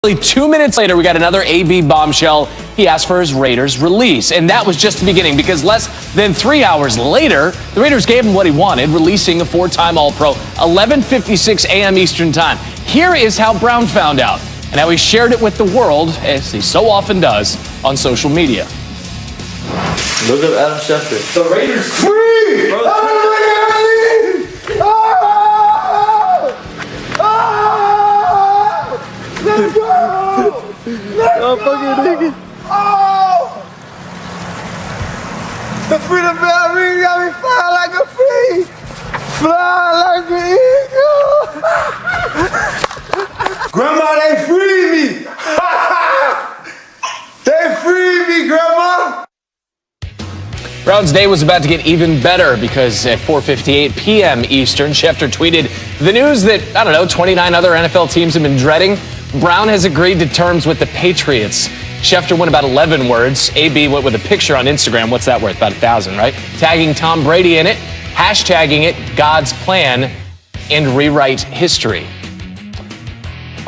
2 minutes later, we got another AB bombshell. He asked for his Raiders release. And that was just the beginning, because less than 3 hours later, the Raiders gave him what he wanted, releasing a four-time All-Pro, 11:56 a.m. Eastern Time. Here is how Brown found out, and how he shared it with the world, as he so often does, on social media. Look at Adam Schefter. The Raiders free! Bro, Let's go! Let's go! Fucking nigga. Oh! The freedom bell ring got me flying like a free! Fly like an eagle! Grandma, they freed me! They freed me, Grandma! Brown's day was about to get even better, because at 4:58 p.m. Eastern, Schefter tweeted the news that, 29 other NFL teams have been dreading. Brown has agreed to terms with the Patriots. Schefter went about 11 words. AB went with a picture on Instagram. What's that worth? About 1,000, right? Tagging Tom Brady in it, hashtagging it God's plan, and rewrite history.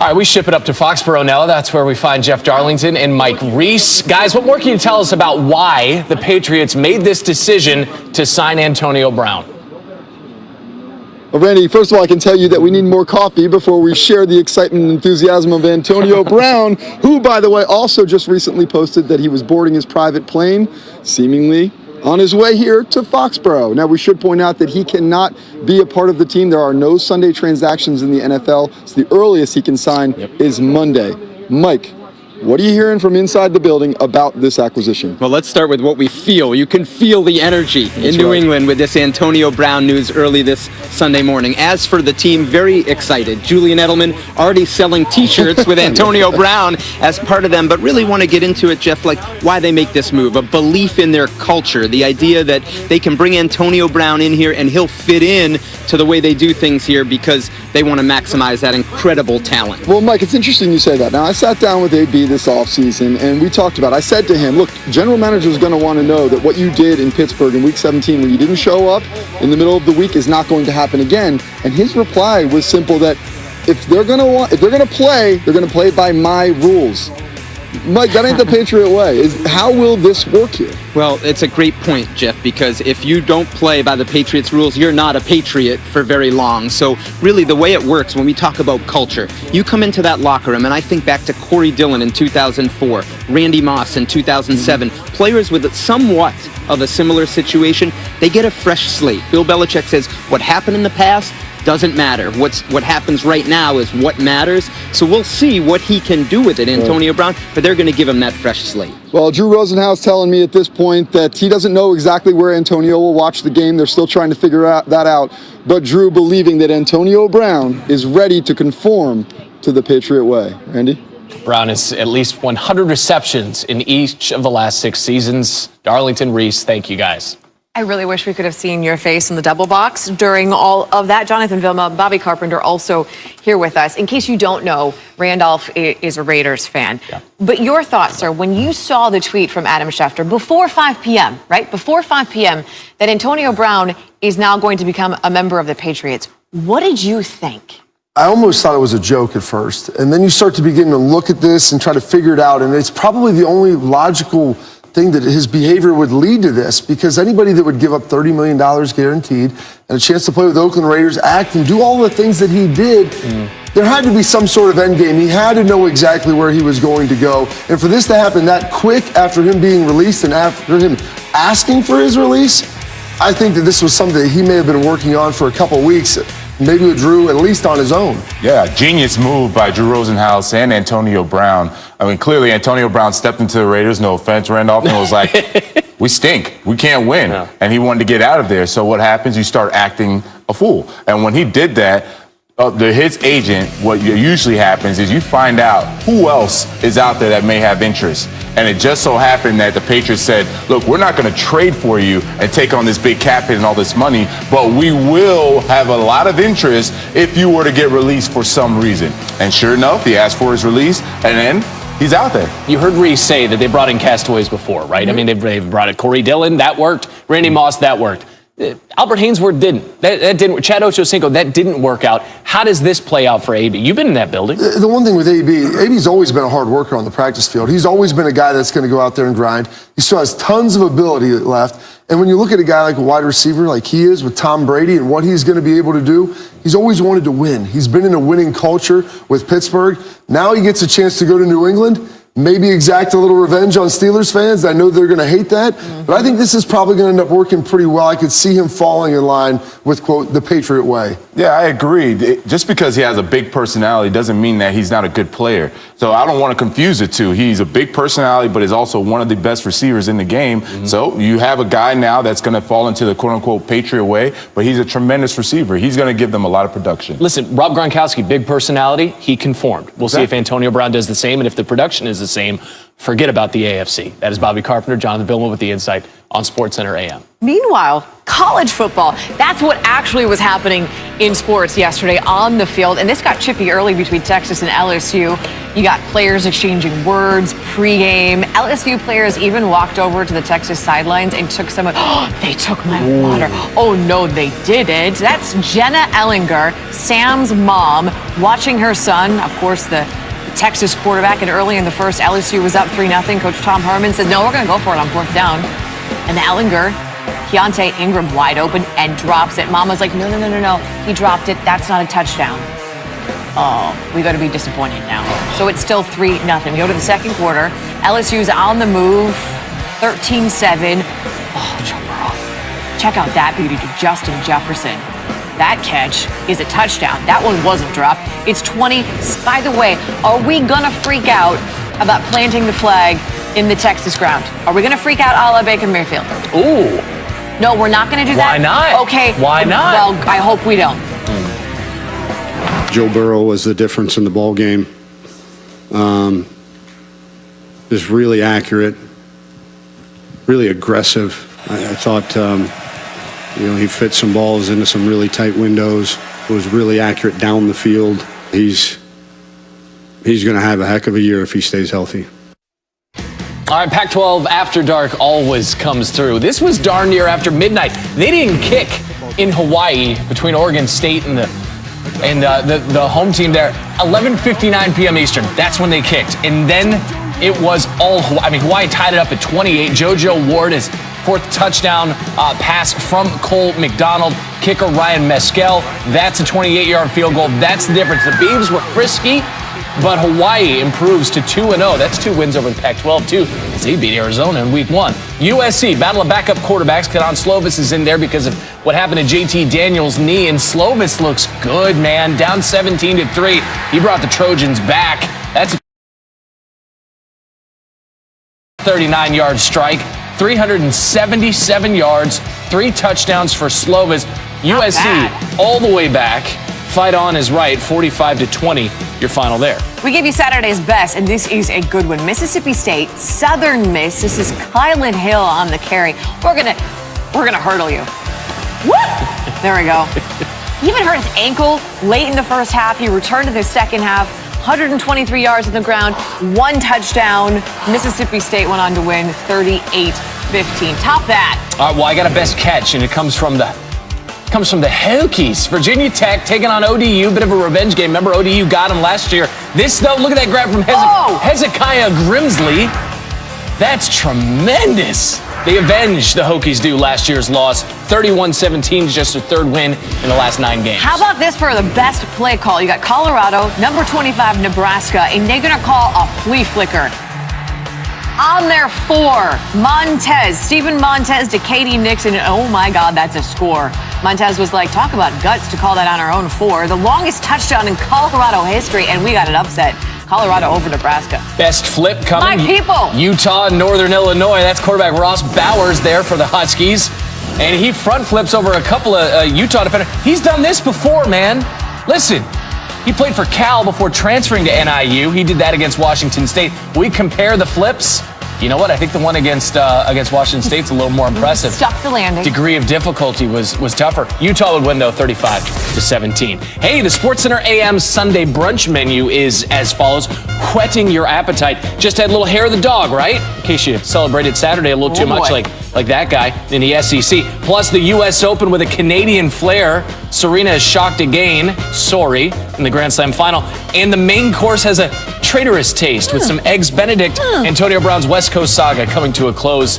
All right, we ship it up to Foxborough now. That's where we find Jeff Darlington and Mike Reese. Guys, what more can you tell us about why the Patriots made this decision to sign Antonio Brown? Well, Randy, first of all, I can tell you that we need more coffee before we share the excitement and enthusiasm of Antonio Brown, who, by the way, also just recently posted that he was boarding his private plane, seemingly on his way here to Foxborough. Now, we should point out that he cannot be a part of the team. There are no Sunday transactions in the NFL, so the earliest he can sign is Monday. Mike, what are you hearing from inside the building about this acquisition? Well, let's start with what we feel. You can feel the energy in New England with this Antonio Brown news early this Sunday morning. As for the team, very excited. Julian Edelman already selling T-shirts with Antonio Brown as part of them, but really want to get into it, Jeff, like why they make this move. A belief in their culture, the idea that they can bring Antonio Brown in here and he'll fit in to the way they do things here because they want to maximize that incredible talent. Well, Mike, it's interesting you say that. Now, I sat down with AB this offseason, and we talked about it. I said to him, look, general manager is going to want to know that what you did in Pittsburgh in Week 17 when you didn't show up in the middle of the week is not going to happen again. And his reply was simple, that if they're going to play by my rules. Mike, that ain't the Patriot way. How will this work here? Well, it's a great point, Jeff, because if you don't play by the Patriots rules, you're not a Patriot for very long. So really the way it works when we talk about culture, you come into that locker room, and I think back to Corey Dillon in 2004, Randy Moss in 2007, players with somewhat of a similar situation, they get a fresh slate. Bill Belichick says what happened in the past doesn't matter. What happens right now is what matters. So we'll see what he can do with it, Antonio Brown, but they're going to give him that fresh slate. Well, Drew Rosenhaus telling me at this point that he doesn't know exactly where Antonio will watch the game. They're still trying to figure that out. But Drew believing that Antonio Brown is ready to conform to the Patriot way. Randy? Brown has at least 100 receptions in each of the last 6 seasons. Darlington, Reese, thank you guys. I really wish we could have seen your face in the double box during all of that. Jonathan Vilma, Bobby Carpenter also here with us. In case you don't know, Randolph is a Raiders fan. Yeah. But your thoughts, sir, when you saw the tweet from Adam Schefter before 5 p.m., right? Before 5 p.m., that Antonio Brown is now going to become a member of the Patriots. What did you think? I almost thought it was a joke at first. And then you start to begin to look at this and try to figure it out. And it's probably the only logical thing that his behavior would lead to this, because anybody that would give up $30 million guaranteed and a chance to play with the Oakland Raiders, act and do all the things that he did, there had to be some sort of end game. He had to know exactly where he was going to go. And for this to happen that quick after him being released and after him asking for his release, I think that this was something that he may have been working on for a couple of weeks, maybe with Drew, at least on his own. Yeah, genius move by Drew Rosenhaus and Antonio Brown. I mean, clearly Antonio Brown stepped into the Raiders, no offense, Randolph, and was like, we stink, we can't win. Yeah. And he wanted to get out of there. So what happens? You start acting a fool. And when he did that, his agent, what usually happens is you find out who else is out there that may have interest. And it just so happened that the Patriots said, look, we're not going to trade for you and take on this big cap hit and all this money, but we will have a lot of interest if you were to get released for some reason. And sure enough, he asked for his release, and then he's out there. You heard Reese say that they brought in castaways before, right? I mean, they've brought in Corey Dillon, that worked. Randy Moss, that worked. Albert Hainsworth didn't. That didn't. Chad Ochocinco, that didn't work out. How does this play out for AB? You've been in that building. The one thing with AB's always been a hard worker on the practice field. He's always been a guy that's going to go out there and grind. He still has tons of ability left. And when you look at a guy like a wide receiver like he is with Tom Brady and what he's going to be able to do, he's always wanted to win. He's been in a winning culture with Pittsburgh. Now he gets a chance to go to New England. Maybe exact a little revenge on Steelers fans. I know they're going to hate that, but I think this is probably going to end up working pretty well. I could see him falling in line with, quote, the Patriot way. Yeah, I agree. Just because he has a big personality doesn't mean that he's not a good player. So I don't want to confuse the two. He's a big personality, but is also one of the best receivers in the game. So you have a guy now that's going to fall into the quote-unquote Patriot way, but he's a tremendous receiver. He's going to give them a lot of production. Listen, Rob Gronkowski, big personality. He conformed. We'll see if Antonio Brown does the same, and if the production is the same, forget about the AFC. That is Bobby Carpenter, Jonathan Vilma with the Insight on SportsCenter AM. Meanwhile, college football, that's what actually was happening in sports yesterday on the field. And this got chippy early between Texas and LSU. You got players exchanging words pregame. LSU players even walked over to the Texas sidelines and took some of, they took my water. Oh, no, they didn't. That's Jenna Ellinger, Sam's mom, watching her son, of course, the Texas quarterback, and early in the first, LSU was up 3-0. Coach Tom Herman said, no, we're going to go for it on 4th down. And Ellinger, Keontae Ingram wide open and drops it. Mama's like, no. He dropped it. That's not a touchdown. Oh, we got to be disappointed now. So it's still 3-0. We go to the second quarter. LSU's on the move, 13-7. Oh, Joe Burrow. Check out that beauty to Justin Jefferson. That catch is a touchdown. That one wasn't dropped. It's 20. By the way, are we going to freak out about planting the flag in the Texas ground? Are we going to freak out a la Baker Mayfield? Ooh. No, we're not going to do that? Why not? Okay. Why not? Well, I hope we don't. Joe Burrow was the difference in the ball game. Is really accurate, really aggressive. I thought, he fit some balls into some really tight windows. It was really accurate down the field. He's going to have a heck of a year if he stays healthy. All right, Pac-12 After Dark always comes through. This was darn near after midnight. They didn't kick in Hawaii between Oregon State and the home team there. 11:59 p.m. Eastern. That's when they kicked. And then it was all Hawaii. I mean, Hawaii tied it up at 28. JoJo Ward is 4th touchdown pass from Cole McDonald. Kicker Ryan Mescal. That's a 28-yard field goal. That's the difference. The Beavs were frisky, but Hawaii improves to 2-0. That's 2 wins over the Pac-12, too, as they beat Arizona in week 1. USC, battle of backup quarterbacks. Kadon Slovis is in there because of what happened to JT Daniels' knee, and Slovis looks good, man. Down 17-3. He brought the Trojans back. That's a 39-yard strike. 377 yards, 3 touchdowns for Slovis. USC all the way back. Fight on is right, 45-20, your final there. We give you Saturday's best, and this is a good one. Mississippi State, Southern Miss. This is Kylan Hill on the carry. We're gonna hurdle you. Woo! There we go. He even hurt his ankle late in the first half. He returned in the second half. 123 yards on the ground, 1 touchdown. Mississippi State went on to win 38-15. Top that. All right, well, I got a best catch, and it comes from the Hokies. Virginia Tech taking on ODU, bit of a revenge game. Remember, ODU got them last year. This, though, look at that grab from Hezekiah Grimsley. That's tremendous. They avenged the Hokies do last year's loss. 31-17 is just their 3rd win in the last 9 games. How about this for the best play call? You got Colorado, number 25, Nebraska, and they're going to call a flea flicker. On their 4, Montez, Stephen Montez to Katie Nixon. Oh my God, that's a score. Montez was like, talk about guts to call that on our own 4. The longest touchdown in Colorado history, and we got an upset. Colorado over Nebraska. Best flip coming. My people. Utah and Northern Illinois. That's quarterback Ross Bowers there for the Huskies. And he front flips over a couple of Utah defenders. He's done this before, man. Listen, he played for Cal before transferring to NIU. He did that against Washington State. We compare the flips. You know what? I think the one against Washington State's a little more impressive. Stuck the landing. Degree of difficulty was tougher. Utah would win, though, 35-17. Hey, the SportsCenter AM Sunday brunch menu is as follows. Whetting your appetite. Just had a little hair of the dog, right? In case you celebrated Saturday a little too much like that guy in the SEC. Plus the U.S. Open with a Canadian flair. Serena is shocked again, in the Grand Slam final. And the main course has a traitorous taste with some Eggs Benedict. Antonio Brown's West Coast saga coming to a close.